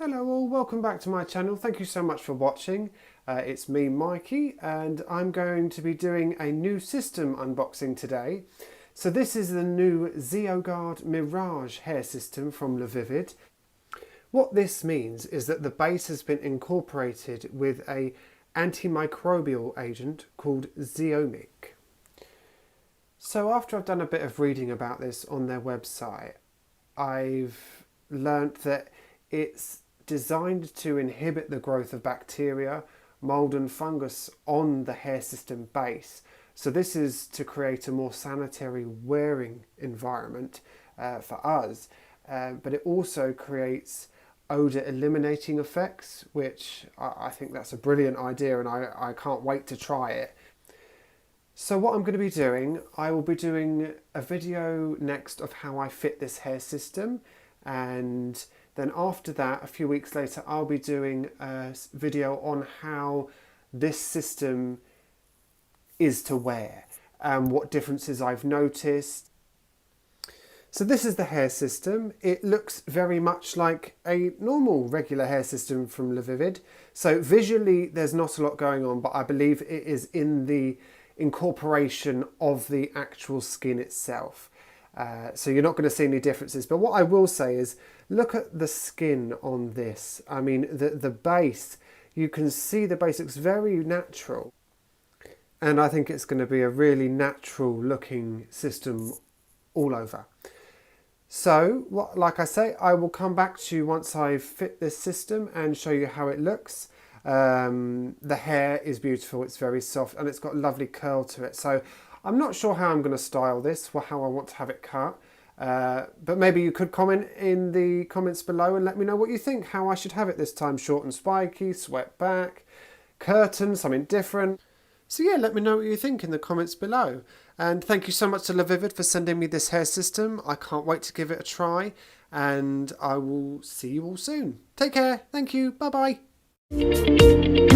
Hello all, welcome back to my channel. Thank you so much for watching. It's me, Mikey, and I'm going to be doing a new system unboxing today. So this is the new ZeoMirage hair system from LaVivid. What this means is that the base has been incorporated with a antimicrobial agent called ZeoMirage. So after I've done a bit of reading about this on their website, I've learnt that it's designed to inhibit the growth of bacteria, mold and fungus on the hair system base. So this is to create a more sanitary wearing environment for us, but it also creates odour eliminating effects, which I think that's a brilliant idea, and I can't wait to try it. So what I'm going to be doing, I will be doing a video next of how I fit this hair system, and then after that, a few weeks later, I'll be doing a video on how this system is to wear and what differences I've noticed. So this is the hair system. It looks very much like a normal regular hair system from LaVivid. So visually, there's not a lot going on, but I believe it is in the incorporation of the actual skin itself. So you're not going to see any differences. But what I will say is, look at the skin on this. I mean, the base, you can see the base looks very natural. And I think it's going to be a really natural looking system all over. So, like I say, I will come back to you once I've fit this system and show you how it looks. The hair is beautiful, it's very soft, and it's got a lovely curl to it. So I'm not sure how I'm going to style this or how I want to have it cut. But maybe you could comment in the comments below and let me know what you think, how I should have it this time. Short and spiky, swept back, curtain, something different. So yeah, let me know what you think in the comments below. And thank you so much to LaVivid for sending me this hair system. I can't wait to give it a try, and I will see you all soon. Take care. Thank you. Bye bye.